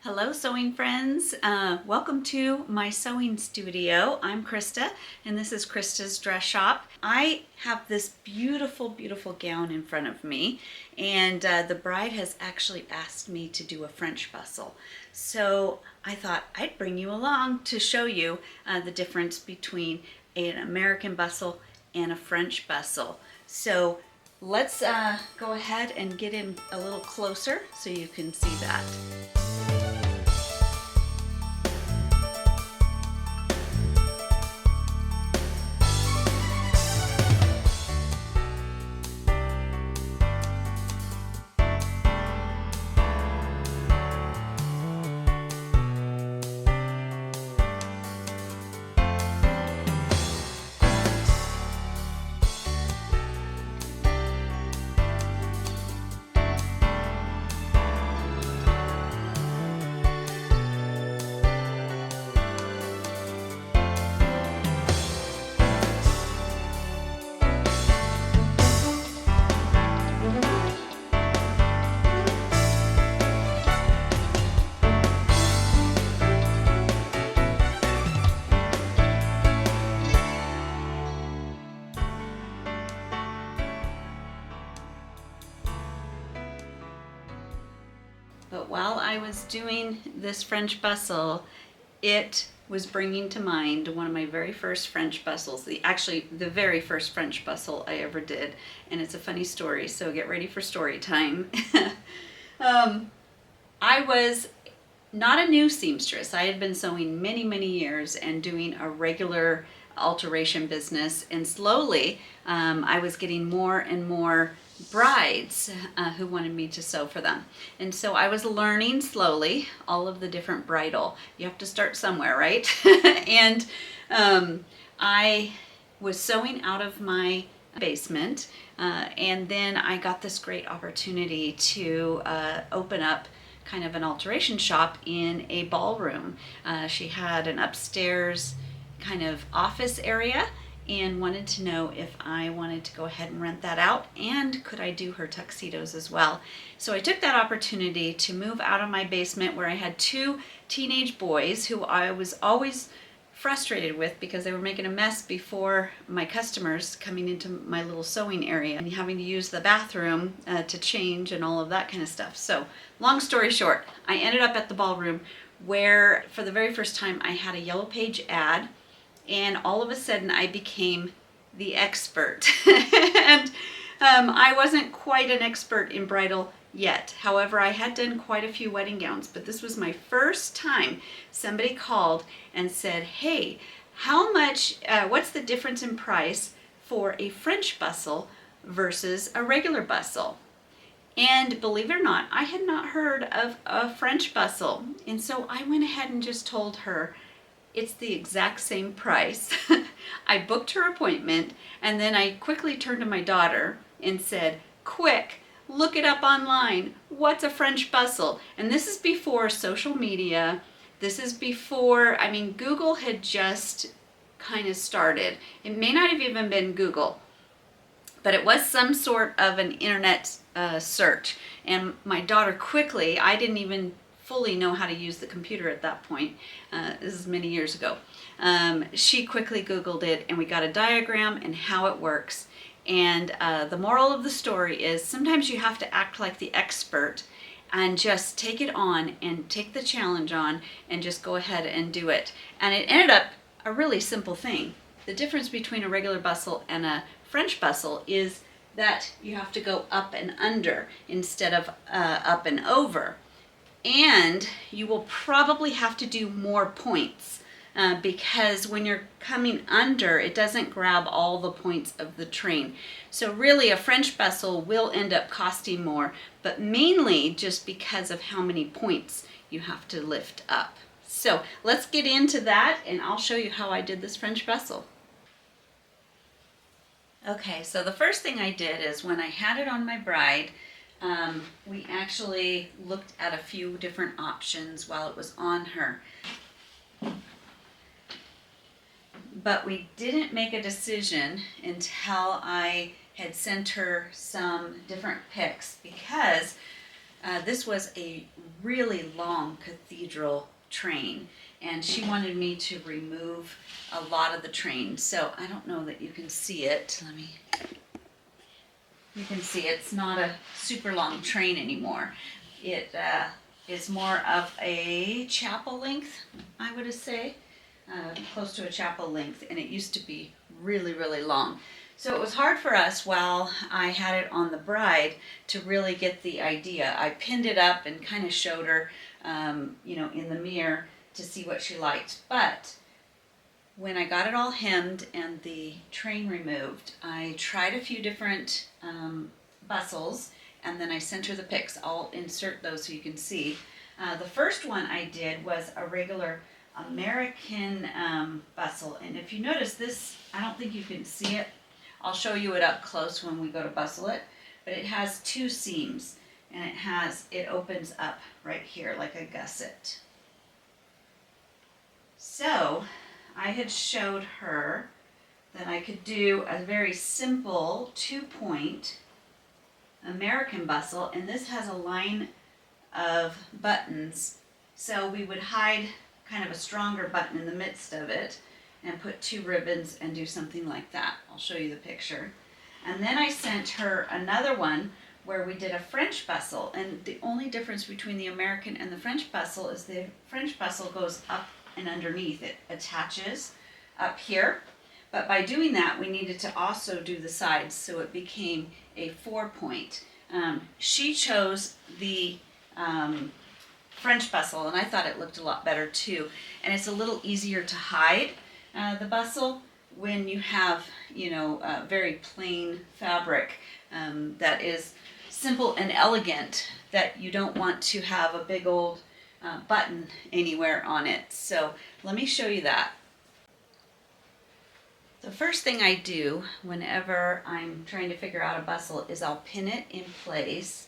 Hello sewing friends, welcome to my sewing studio. I'm Christa and this is Christa's Dress Shop. I have this beautiful gown in front of me, and the bride has actually asked me to do a French bustle. So I thought I'd bring you along to show you the difference between an American bustle and a French bustle. So let's go ahead and get in a little closer so you can see that. But while I was doing this French bustle, it was bringing to mind one of my very first French bustles, actually the very first French bustle I ever did. And it's a funny story, so get ready for story time. I was not a new seamstress. I had been sewing many years and doing a regular alteration business, and slowly I was getting more and more brides who wanted me to sew for them. And so I was learning slowly all of the different bridal. You have to start somewhere, right? And I was sewing out of my basement, and then I got this great opportunity to open up kind of an alteration shop in a ballroom. She had an upstairs kind of office area and wanted to know if I wanted to go ahead and rent that out, and could I do her tuxedos as well. So I took that opportunity to move out of my basement where I had two teenage boys who I was always frustrated with because they were making a mess before my customers coming into my little sewing area and having to use the bathroom to change and all of that kind of stuff. So long story short, I ended up at the ballroom where for the very first time I had a yellow page ad, and all of a sudden I became the expert. And I wasn't quite an expert in bridal yet. However, I had done quite a few wedding gowns, but this was my first time somebody called and said, hey, how much, what's the difference in price for a French bustle versus a regular bustle? And believe it or not, I had not heard of a French bustle. And so I went ahead and just told her, it's the exact same price. I booked her appointment, and then I quickly turned to my daughter and said, quick, look it up online. What's a French bustle? And this is before social media. This is before, I mean, Google had just kind of started. It may not have even been Google, but it was some sort of an internet search. And my daughter quickly, I didn't even fully know how to use the computer at that point. This is many years ago. She quickly Googled it, and we got a diagram and how it works. And the moral of the story is sometimes you have to act like the expert and just take it on and take the challenge on and just go ahead and do it. And it ended up a really simple thing. The difference between a regular bustle and a French bustle is that you have to go up and under instead of up and over. And you will probably have to do more points because when you're coming under, it doesn't grab all the points of the train. So really a French bustle will end up costing more, but mainly just because of how many points you have to lift up. So let's get into that, and I'll show you how I did this French bustle. Okay, so the first thing I did is when I had it on my bride, we actually looked at a few different options while it was on her. But we didn't make a decision until I had sent her some different pics, because This was a really long cathedral train, and she wanted me to remove a lot of the train. So I don't know that you can see it. You can see it's not a super long train anymore. It is more of a chapel length, I would say, close to a chapel length, and it used to be really, really long. So it was hard for us while I had it on the bride to really get the idea. I pinned it up and kind of showed her, in the mirror to see what she liked. But when I got it all hemmed and the train removed, I tried a few different bustles, and then I sent her the pics. I'll insert those so you can see. The first one I did was a regular American bustle, and if you notice this, I don't think you can see it. I'll show you it up close when we go to bustle it, but it has 2 seams, and it opens up right here like a gusset. So I had showed her that I could do a very simple 2-point American bustle, and this has a line of buttons, so we would hide kind of a stronger button in the midst of it and put 2 ribbons and do something like that. I'll show you the picture. And then I sent her another one where we did a French bustle, and the only difference between the American and the French bustle is the French bustle goes up and underneath. It attaches up here, but by doing that we needed to also do the sides, so it became a 4-point. She chose the French bustle, and I thought it looked a lot better too, and it's a little easier to hide the bustle when you have very plain fabric that is simple and elegant, that you don't want to have a big old button anywhere on it. So let me show you that. The first thing I do whenever I'm trying to figure out a bustle is I'll pin it in place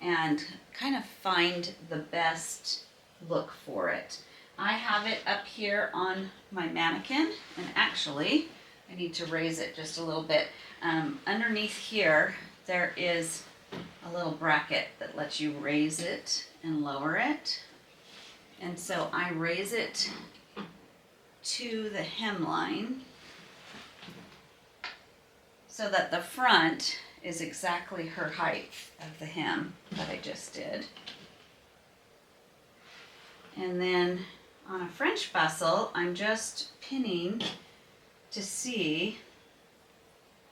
and kind of find the best look for it. I have it up here on my mannequin, and actually I need to raise it just a little bit. Underneath here there is a little bracket that lets you raise it and lower it, and so I raise it to the hemline so that the front is exactly her height of the hem that I just did. And then on a French bustle, I'm just pinning to see,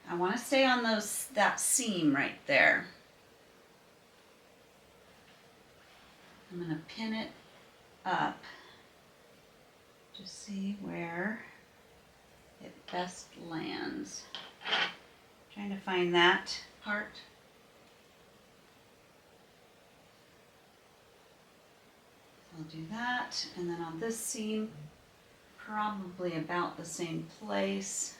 I want to stay on that seam right there. I'm going to pin it up to see where it best lands. Trying to find that part. I'll do that, and then on this seam, probably about the same place.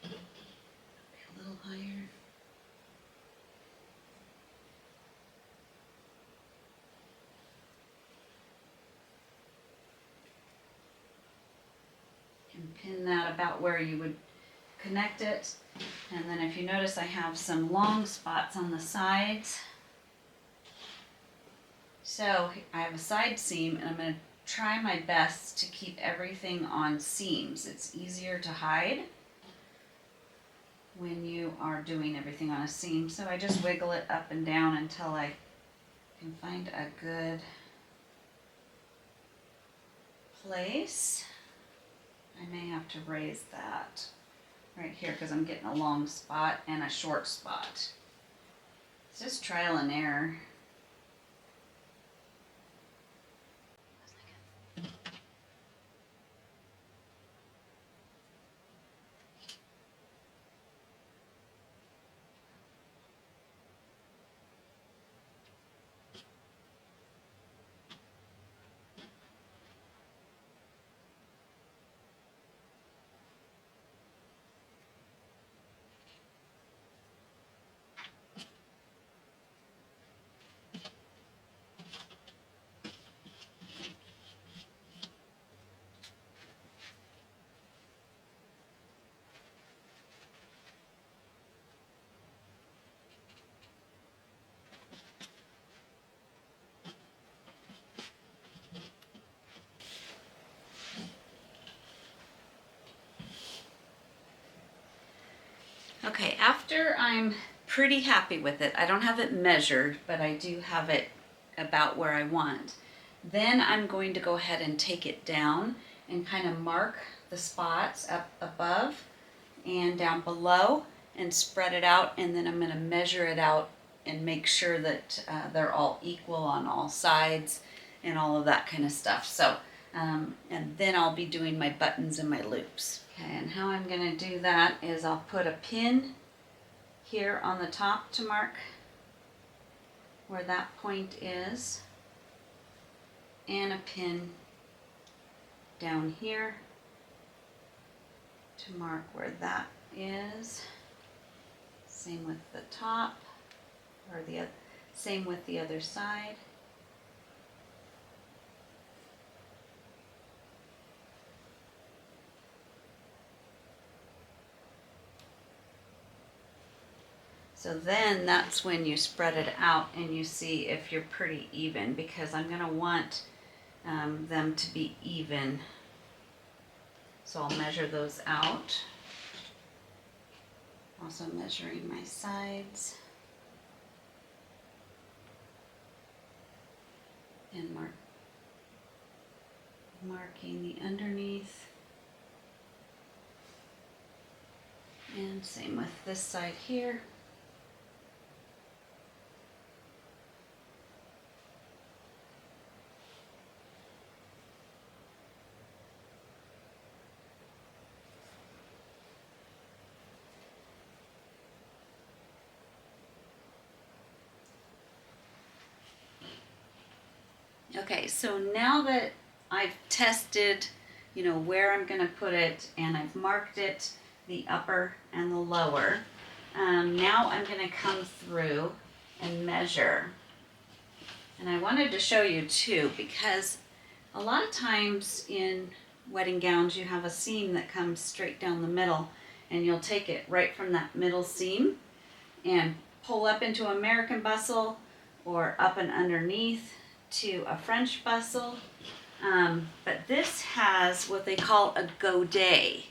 A little higher. And pin that about where you would connect it. And then if you notice, I have some long spots on the sides. So I have a side seam, and I'm going to try my best to keep everything on seams. It's easier to hide when you are doing everything on a seam. So I just wiggle it up and down until I can find a good place. I may have to raise that right here because I'm getting a long spot and a short spot. It's just trial and error. Okay, after I'm pretty happy with it, I don't have it measured, but I do have it about where I want. Then I'm going to go ahead and take it down and kind of mark the spots up above and down below and spread it out, and then I'm going to measure it out and make sure that they're all equal on all sides and all of that kind of stuff. So, and then I'll be doing my buttons and my loops. Okay, and how I'm going to do that is I'll put a pin here on the top to mark where that point is, and a pin down here to mark where that is. Same with the top, or the same with the other side. So then that's when you spread it out and you see if you're pretty even, because I'm going to want them to be even. So I'll measure those out. Also measuring my sides. And marking the underneath. And same with this side here. Okay, so now that I've tested, where I'm going to put it, and I've marked it, the upper and the lower, now I'm going to come through and measure. And I wanted to show you too, because a lot of times in wedding gowns you have a seam that comes straight down the middle, and you'll take it right from that middle seam and pull up into American bustle or up and underneath to a French bustle, but this has what they call a godet.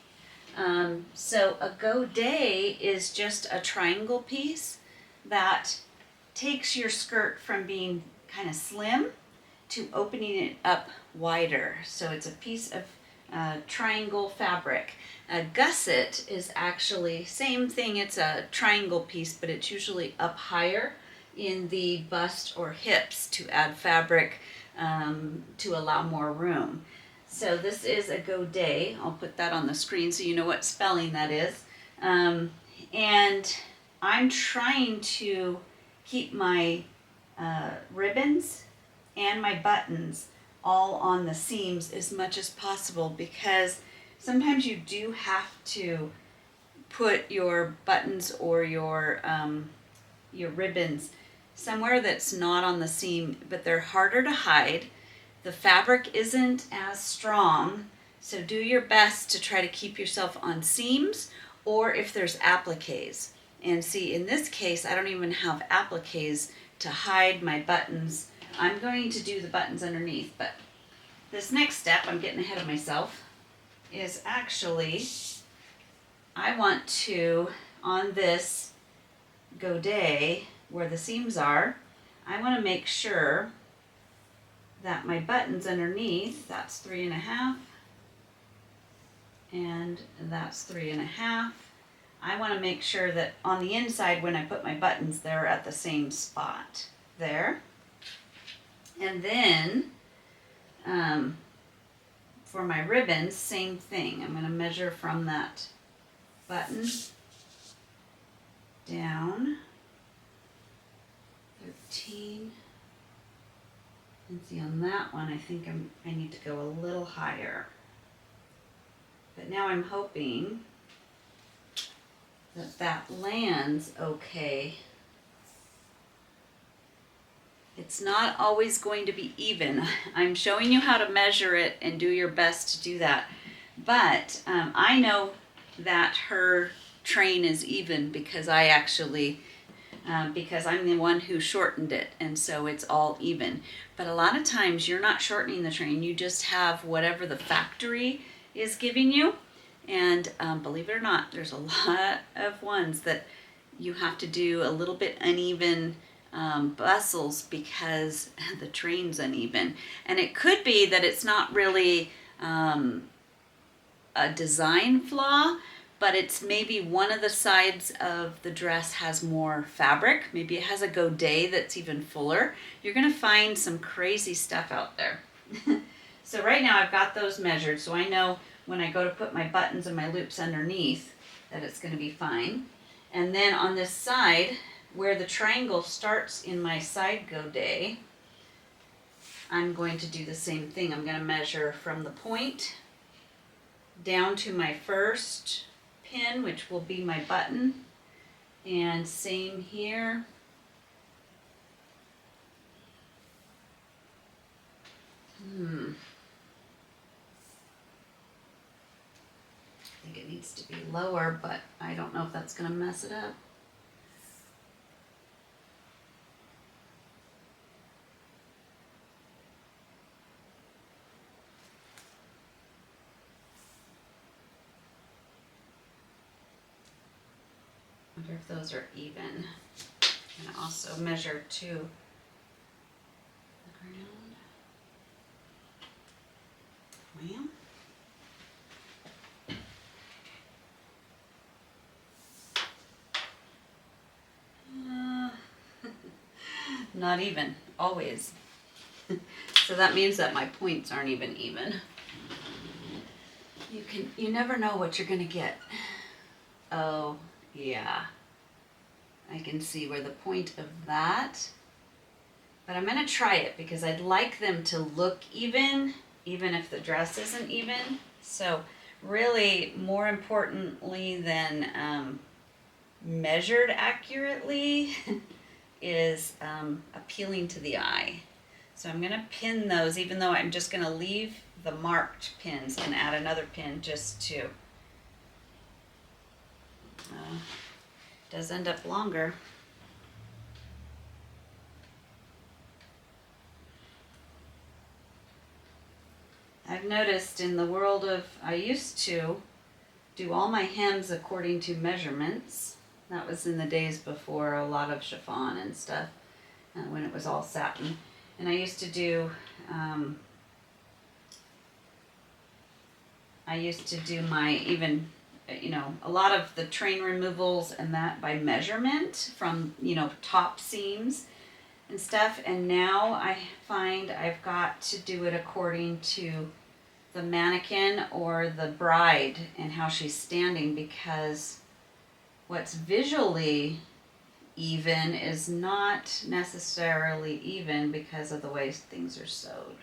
So a godet is just a triangle piece that takes your skirt from being kind of slim to opening it up wider. So it's a piece of triangle fabric. A gusset is actually same thing. It's a triangle piece, but it's usually up higher in the bust or hips to add fabric to allow more room. So this is a godet. I'll put that on the screen so you know what spelling that is. And I'm trying to keep my ribbons and my buttons all on the seams as much as possible, because sometimes you do have to put your buttons or your ribbons somewhere that's not on the seam, but they're harder to hide. The fabric isn't as strong, so do your best to try to keep yourself on seams, or if there's appliques. And see, in this case, I don't even have appliques to hide my buttons. I'm going to do the buttons underneath, but this next step, I'm getting ahead of myself, is actually, I want to, on this godet, where the seams are, I want to make sure that my buttons underneath, that's 3.5, and that's 3.5. I want to make sure that on the inside, when I put my buttons, they're at the same spot there. And then for my ribbons, same thing. I'm going to measure from that button down 13. And see, on that one, I think I need to go a little higher. But now I'm hoping that that lands okay. It's not always going to be even. I'm showing you how to measure it and do your best to do that. But I know that her train is even because I actually, because I'm the one who shortened it, and so it's all even. But a lot of times you're not shortening the train, you just have whatever the factory is giving you. And believe it or not, there's a lot of ones that you have to do a little bit uneven bustles because the train's uneven. And it could be that it's not really a design flaw, but it's maybe one of the sides of the dress has more fabric. Maybe it has a godé that's even fuller. You're gonna find some crazy stuff out there. So right now I've got those measured, so I know when I go to put my buttons and my loops underneath that it's gonna be fine. And then on this side, where the triangle starts in my side godé, I'm going to do the same thing. I'm gonna measure from the point down to my first pin, which will be my button, and same here. I think it needs to be lower, but I don't know if that's going to mess it up. I wonder if those are even. I'm going to also measure to the ground. Well, not even, always. So that means that my points aren't even. You never know what you're gonna get. Oh, yeah. I can see where the point of that, but I'm gonna try it because I'd like them to look even if the dress isn't even. So really, more importantly than measured accurately is appealing to the eye. So I'm gonna pin those, even though I'm just gonna leave the marked pins and add another pin just to, does end up longer. I've noticed in the world of, I used to do all my hems according to measurements. That was in the days before a lot of chiffon and stuff, when it was all satin. And I used to do, my even, a lot of the train removals and that by measurement from, top seams and stuff. And now I find I've got to do it according to the mannequin or the bride and how she's standing, because what's visually even is not necessarily even because of the way things are sewed.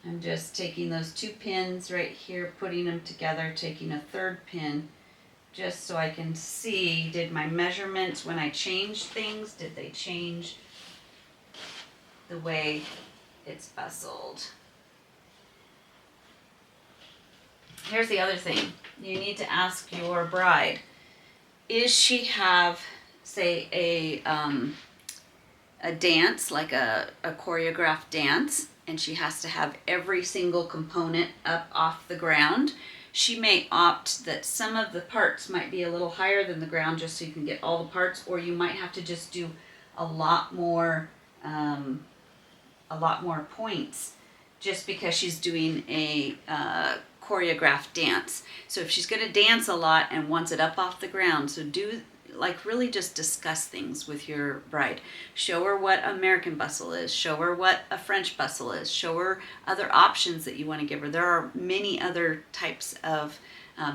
I'm just taking those two pins right here, putting them together, taking a third pin, just so I can see, did my measurements, when I changed things, did they change the way it's bustled? Here's the other thing. You need to ask your bride, is she have, say, a dance, like a choreographed dance, and she has to have every single component up off the ground? She may opt that some of the parts might be a little higher than the ground just so you can get all the parts, or you might have to just do a lot more points just because she's doing a choreographed dance. So if she's going to dance a lot and wants it up off the ground, so really just discuss things with your bride. Show her what American bustle is. Show her what a French bustle is. Show her other options that you want to give her. There are many other types of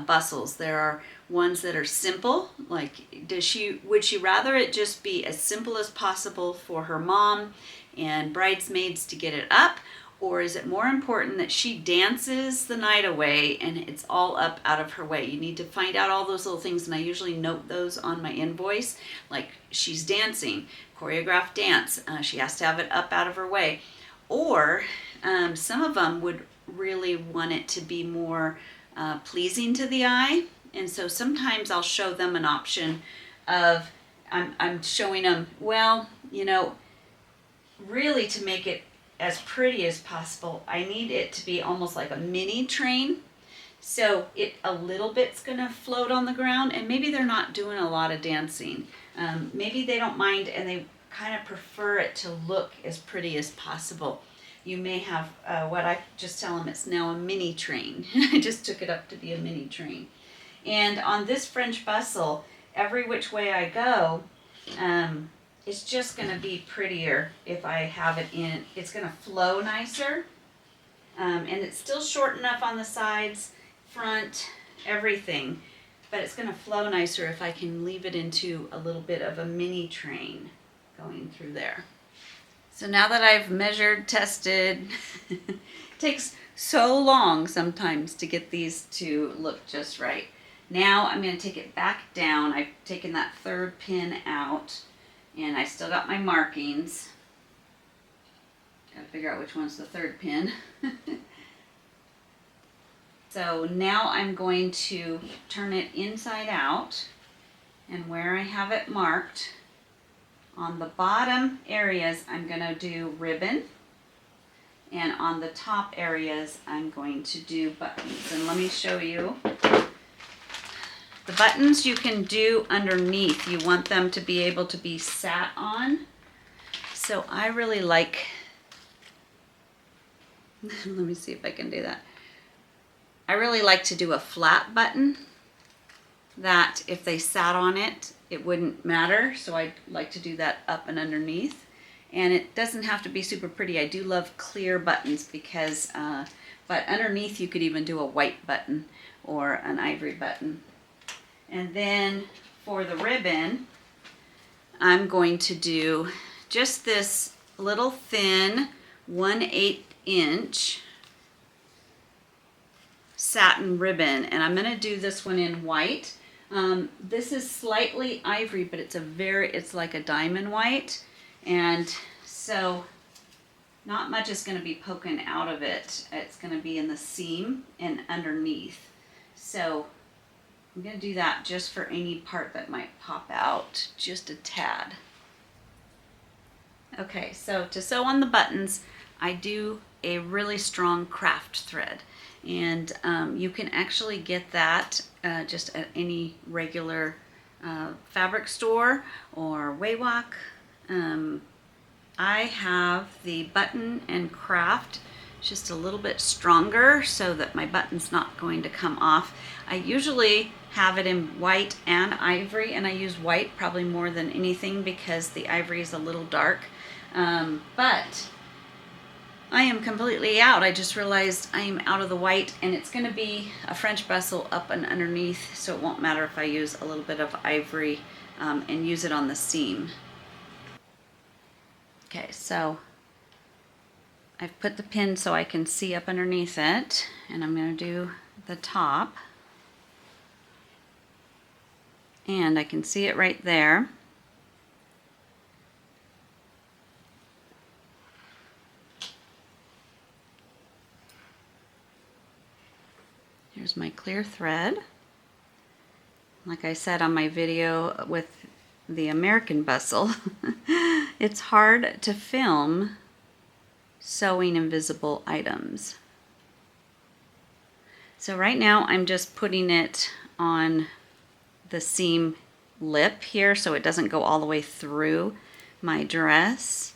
bustles. There are ones that are simple, like would she rather it just be as simple as possible for her mom and bridesmaids to get it up, or is it more important that she dances the night away and it's all up out of her way? You need to find out all those little things, and I usually note those on my invoice, like she's dancing, choreographed dance, she has to have it up out of her way. Or some of them would really want it to be more pleasing to the eye, and so sometimes I'll show them an option of, I'm showing them, well, really to make it as pretty as possible, I need it to be almost like a mini train. So a little bit's gonna float on the ground, and maybe they're not doing a lot of dancing. Maybe they don't mind and they kind of prefer it to look as pretty as possible. You may have, what I just tell them, it's now a mini train. I just took it up to be a mini train. And on this French bustle, every which way I go, it's just gonna be prettier if I have it in. It's gonna flow nicer. And it's still short enough on the sides, front, everything. But it's gonna flow nicer if I can leave it into a little bit of a mini train going through there. So now that I've measured, tested, it takes so long sometimes to get these to look just right. Now I'm going to take it back down. I've taken that third pin out, and I still got my markings. Got to figure out which one's the third pin. So now I'm going to turn it inside out, and where I have it marked, on the bottom areas I'm going to do ribbon, and on the top areas I'm going to do buttons. And let me show you. The buttons you can do underneath. You want them to be able to be sat on. So I really like, let me see if I can do that. I really like to do a flat button that if they sat on it, it wouldn't matter. So I like to do that up and underneath. And it doesn't have to be super pretty. I do love clear buttons because, but underneath you could even do a white button or an ivory button. And then for the ribbon, I'm going to do just this little thin 1/8 inch satin ribbon, and I'm going to do this one in white. This is slightly ivory, but it's like a diamond white, and so not much is going to be poking out of it. It's going to be in the seam and underneath. So I'm going to do that just for any part that might pop out just a tad. Okay, so to sew on the buttons, I do a really strong craft thread. And you can actually get that just at any regular fabric store or Waywalk. I have the button and craft just a little bit stronger so that my button's not going to come off. I usually have it in white and ivory, and I use white probably more than anything because the ivory is a little dark. But I am completely out. I just realized I am out of the white, and it's going to be a French bustle up and underneath, so it won't matter if I use a little bit of ivory and use it on the seam. Okay, so I've put the pin so I can see up underneath it, and I'm going to do the top. And I can see it right there. Here's my clear thread. Like I said on my video with the American bustle, it's hard to film sewing invisible items. So right now I'm just putting it on the seam lip here so it doesn't go all the way through my dress.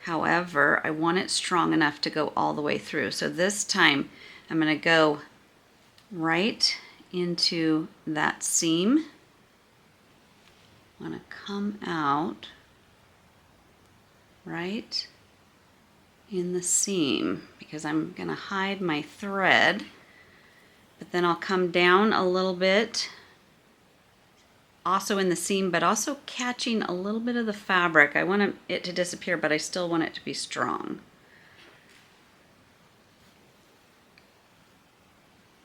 However, I want it strong enough to go all the way through. So this time I'm going to go right into that seam. I want to come out right in the seam because I'm going to hide my thread, but then I'll come down a little bit also in the seam, but also catching a little bit of the fabric. I want it to disappear, but I still want it to be strong.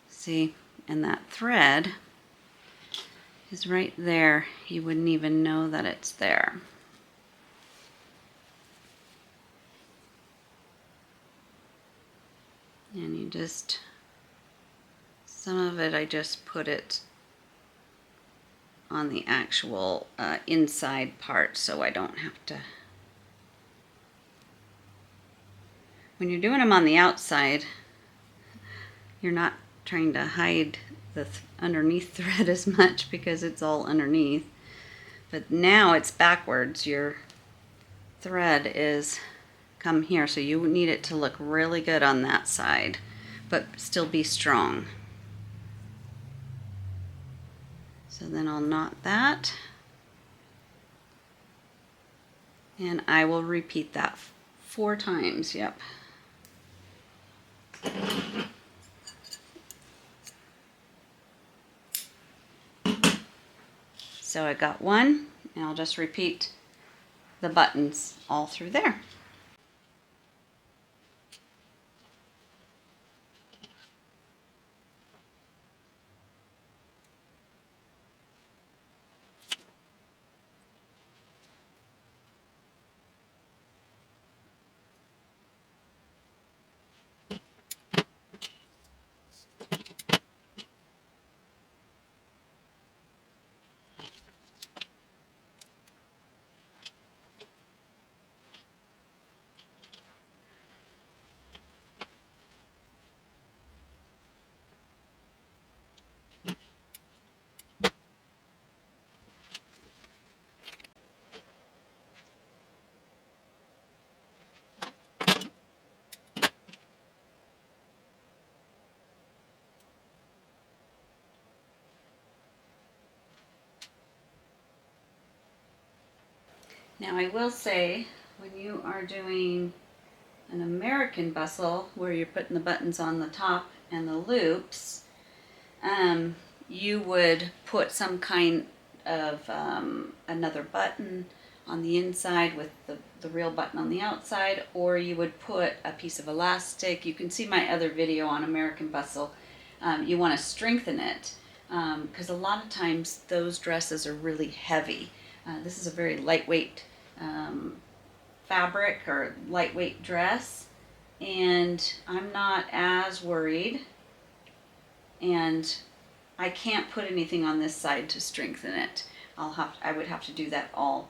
See, and that thread is right there. You wouldn't even know that it's there. And you just, some of it I just put it on the actual inside part so I don't have to when you're doing them on the outside, you're not trying to hide the underneath thread as much because it's all underneath. But now it's backwards. Your thread is come here, so you need it to look really good on that side, but still be strong. So then I'll knot that, and I will repeat that 4 times. Yep. So I got one, and I'll just repeat the buttons all through there. Now I will say, when you are doing an American bustle where you're putting the buttons on the top and the loops, you would put some kind of another button on the inside with the real button on the outside, or you would put a piece of elastic. You can see my other video on American bustle. You want to strengthen it because a lot of times those dresses are really heavy. This is a very lightweight fabric or lightweight dress, and I'm not as worried, and I can't put anything on this side to strengthen it. I would have to do that all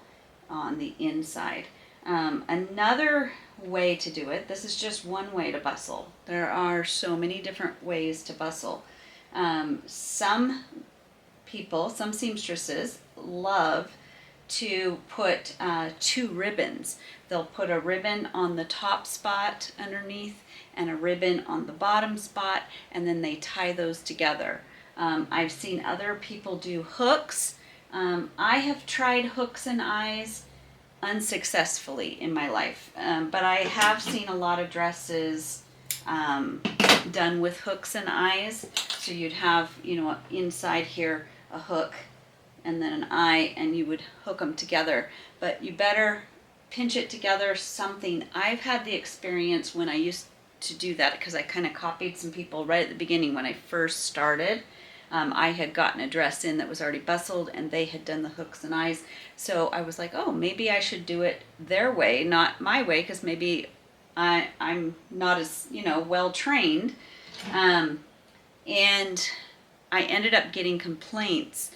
on the inside. Another way to do it, this is just one way to bustle. There are so many different ways to bustle. Some people, some seamstresses love to put 2 ribbons. They'll put a ribbon on the top spot underneath and a ribbon on the bottom spot, and then they tie those together. I've seen other people do hooks. I have tried hooks and eyes unsuccessfully in my life, but I have seen a lot of dresses done with hooks and eyes. So you'd have, inside here a hook and then an eye, and you would hook them together. But you better pinch it together something. I've had the experience when I used to do that, because I kind of copied some people right at the beginning when I first started. I had gotten a dress in that was already bustled, and they had done the hooks and eyes. So I was like, oh, maybe I should do it their way, not my way, because maybe I'm not as, well trained. And I ended up getting complaints.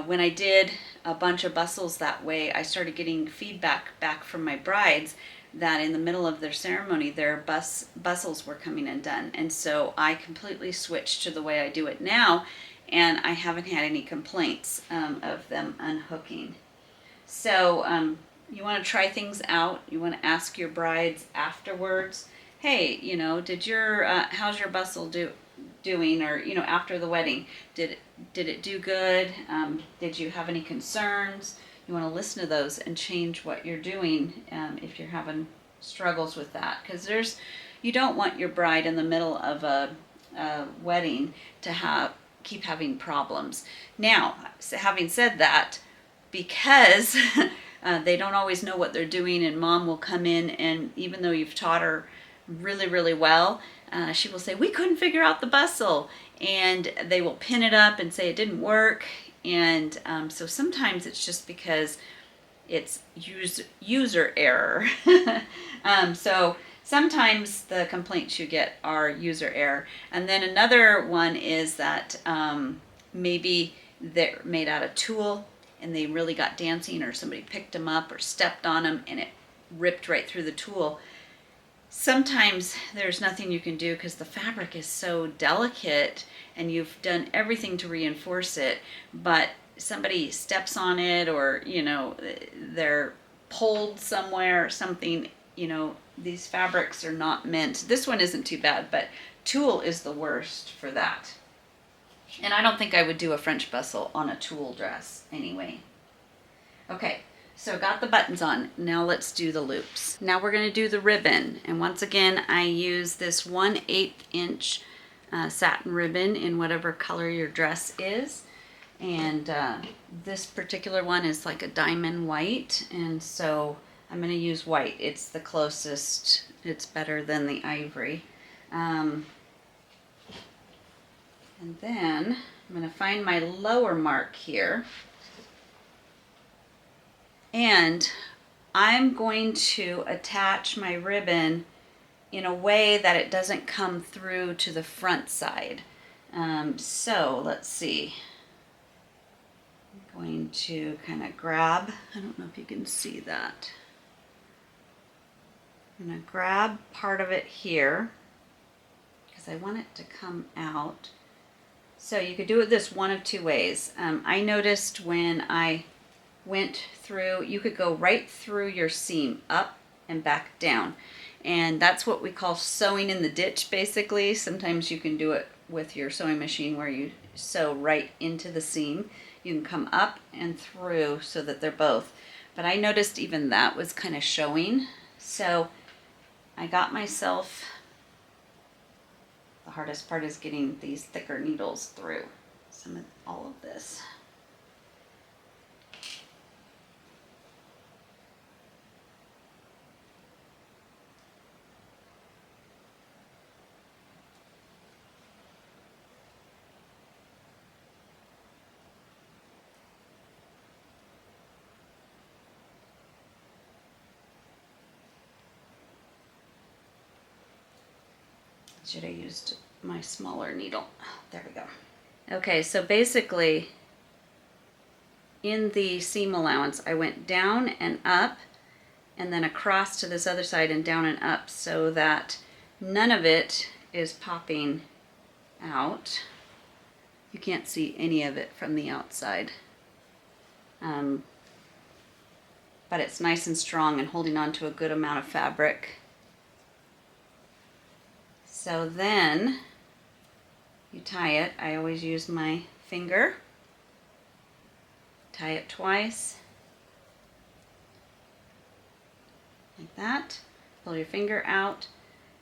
When I did a bunch of bustles that way, I started getting feedback back from my brides that in the middle of their ceremony, their bustles were coming undone. And so I completely switched to the way I do it now, and I haven't had any complaints of them unhooking. So you want to try things out. You want to ask your brides afterwards, hey, how's your bustle doing, or after the wedding, did it do good? Did you have any concerns? You want to listen to those and change what you're doing if you're having struggles with that, because you don't want your bride in the middle of a wedding to keep having problems. Now, having said that, because they don't always know what they're doing, and mom will come in, and even though you've taught her really, really well, she will say, we couldn't figure out the bustle, and they will pin it up and say it didn't work. And so sometimes it's just because it's user error. So sometimes the complaints you get are user error. And then another one is that maybe they're made out of tulle and they really got dancing, or somebody picked them up or stepped on them and it ripped right through the tulle. sometimes there's nothing you can do because the fabric is so delicate and you've done everything to reinforce it, but somebody steps on it, or they're pulled somewhere or something. These fabrics are not meant. This one isn't too bad, but tulle is the worst for that. And I don't think I would do a French bustle on a tulle dress anyway. Okay, so got the buttons on. Now let's do the loops. Now we're going to do the ribbon. And once again, I use this 1/8 inch satin ribbon in whatever color your dress is. And this particular one is like a diamond white. And so I'm going to use white. It's the closest. It's better than the ivory. And then I'm going to find my lower mark here. And I'm going to attach my ribbon in a way that it doesn't come through to the front side. So let's see. I'm going to kind of grab, I don't know if you can see that. I'm going to grab part of it here because I want it to come out. So you could do it this one of two ways. I noticed when I went through, you could go right through your seam, up and back down. And that's what we call sewing in the ditch, basically. Sometimes you can do it with your sewing machine where you sew right into the seam. You can come up and through so that they're both. But I noticed even that was kind of showing. So I got myself, the hardest part is getting these thicker needles through all of this. Should have used my smaller needle. There we go. Okay, so basically in the seam allowance, I went down and up and then across to this other side and down and up so that none of it is popping out. You can't see any of it from the outside. But it's nice and strong and holding on to a good amount of fabric. So then you tie it. I always use my finger. Tie it twice. Like that. Pull your finger out.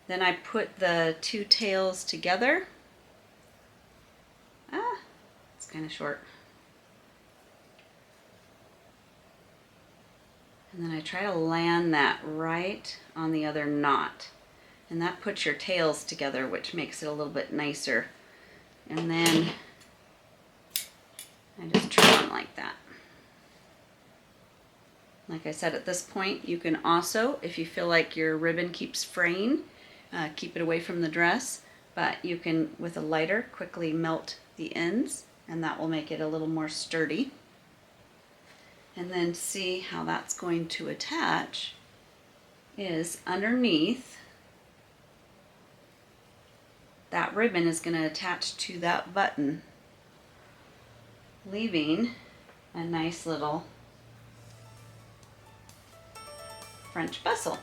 Then I put the two tails together. It's kind of short. And then I try to land that right on the other knot. And that puts your tails together, which makes it a little bit nicer. And then I just trim them like that. Like I said, at this point, you can also, if you feel like your ribbon keeps fraying, keep it away from the dress, but you can, with a lighter, quickly melt the ends, and that will make it a little more sturdy. And then see how that's going to attach is underneath. That ribbon is going to attach to that button, leaving a nice little French bustle.